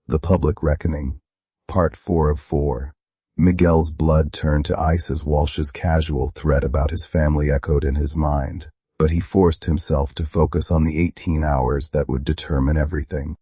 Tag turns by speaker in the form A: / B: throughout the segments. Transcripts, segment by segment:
A: The Public Reckoning. Part 4 of 4. Miguel's blood turned to ice as Walsh's casual threat about his family echoed in his mind, but he forced himself to focus on the 18 hours that would determine everything.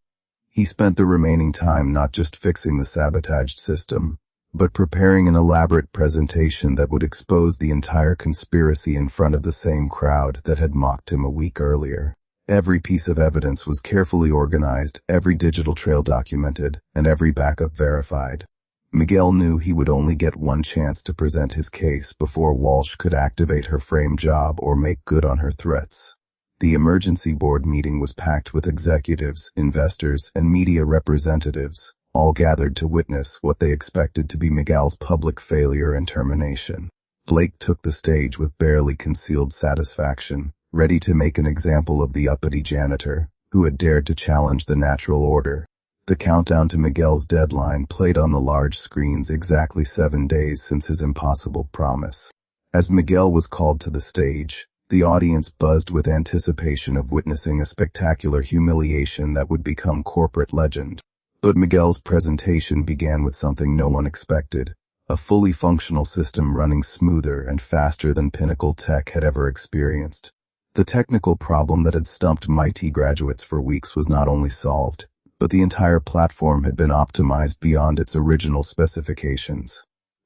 A: He spent the remaining time not just fixing the sabotaged system, but preparing an elaborate presentation that would expose the entire conspiracy in front of the same crowd that had mocked him a week earlier. Every piece of evidence was carefully organized, every digital trail documented, and every backup verified. Miguel knew he would only get one chance to present his case before Walsh could activate her frame job or make good on her threats. The emergency board meeting was packed with executives, investors, and media representatives, all gathered to witness what they expected to be Miguel's public failure and termination. Blake took the stage with barely concealed satisfaction, ready to make an example of the uppity janitor, who had dared to challenge the natural order. The countdown to Miguel's deadline played on the large screens exactly 7 days since his impossible promise. As Miguel was called to the stage, the audience buzzed with anticipation of witnessing a spectacular humiliation that would become corporate legend. But Miguel's presentation began with something no one expected, a fully functional system running smoother and faster than Pinnacle Tech had ever experienced. The technical problem that had stumped MIT graduates for weeks was not only solved, but the entire platform had been optimized beyond its original specifications.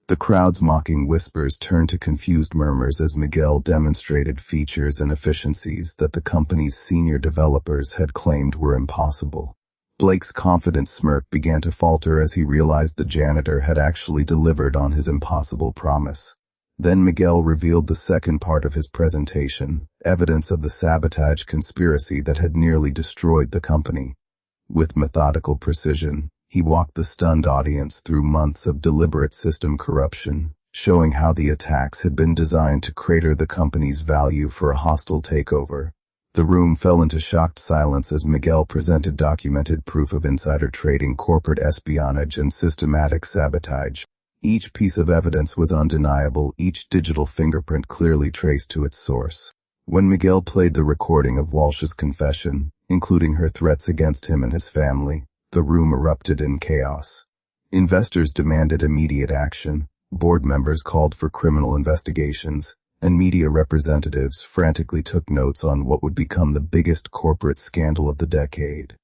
A: The crowd's mocking whispers turned to confused murmurs as Miguel demonstrated features and efficiencies that the company's senior developers had claimed were impossible. Blake's confident smirk began to falter as he realized the janitor had actually delivered on his impossible promise. Then Miguel revealed the second part of his presentation, evidence of the sabotage conspiracy that had nearly destroyed the company. With methodical precision, he walked the stunned audience through months of deliberate system corruption, showing how the attacks had been designed to crater the company's value for a hostile takeover. The room fell into shocked silence as Miguel presented documented proof of insider trading, corporate espionage, and systematic sabotage. Each piece of evidence was undeniable, each digital fingerprint clearly traced to its source. When Miguel played the recording of Walsh's confession, including her threats against him and his family, the room erupted in chaos. Investors demanded immediate action, board members called for criminal investigations, and media representatives frantically took notes on what would become the biggest corporate scandal of the decade.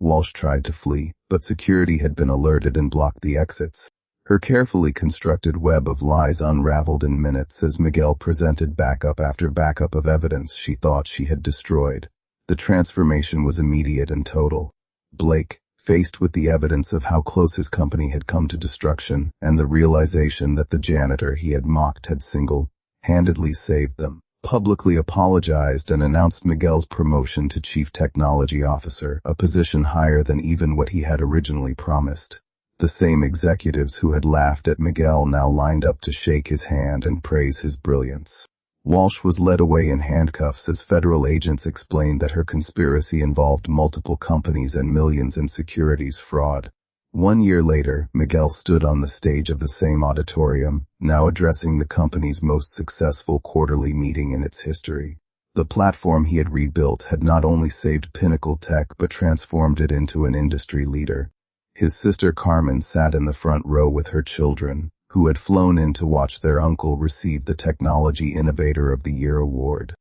A: Walsh tried to flee, but security had been alerted and blocked the exits. Her carefully constructed web of lies unraveled in minutes as Miguel presented backup after backup of evidence she thought she had destroyed. The transformation was immediate and total. Blake, faced with the evidence of how close his company had come to destruction and the realization that the janitor he had mocked had single-handedly saved them, publicly apologized and announced Miguel's promotion to Chief Technology Officer, a position higher than even what he had originally promised. The same executives who had laughed at Miguel now lined up to shake his hand and praise his brilliance. Walsh was led away in handcuffs as federal agents explained that her conspiracy involved multiple companies and millions in securities fraud. 1 year later, Miguel stood on the stage of the same auditorium, now addressing the company's most successful quarterly meeting in its history. The platform he had rebuilt had not only saved Pinnacle Tech but transformed it into an industry leader. His sister Carmen sat in the front row with her children, who had flown in to watch their uncle receive the Technology Innovator of the Year award.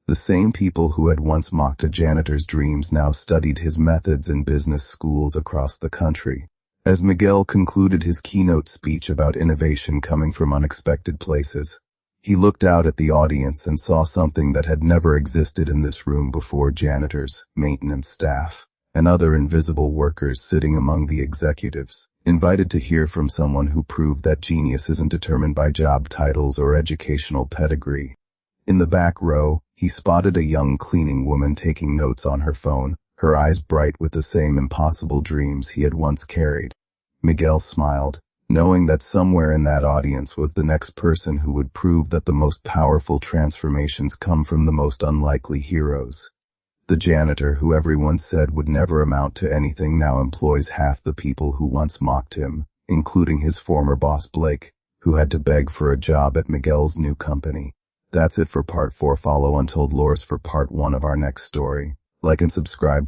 A: The same people who had once mocked a janitor's dreams now studied his methods in business schools across the country. As Miguel concluded his keynote speech about innovation coming from unexpected places, he looked out at the audience and saw something that had never existed in this room before: janitors, maintenance staff, and other invisible workers sitting among the executives, invited to hear from someone who proved that genius isn't determined by job titles or educational pedigree. In the back row, he spotted a young cleaning woman taking notes on her phone, her eyes bright with the same impossible dreams he had once carried. Miguel smiled, knowing that somewhere in that audience was the next person who would prove that the most powerful transformations come from the most unlikely heroes. The janitor who everyone said would never amount to anything now employs half the people who once mocked him, including his former boss Blake, who had to beg for a job at Miguel's new company. That's it for part 4. Follow Untold Lores for part 1 of our next story. Like and subscribe for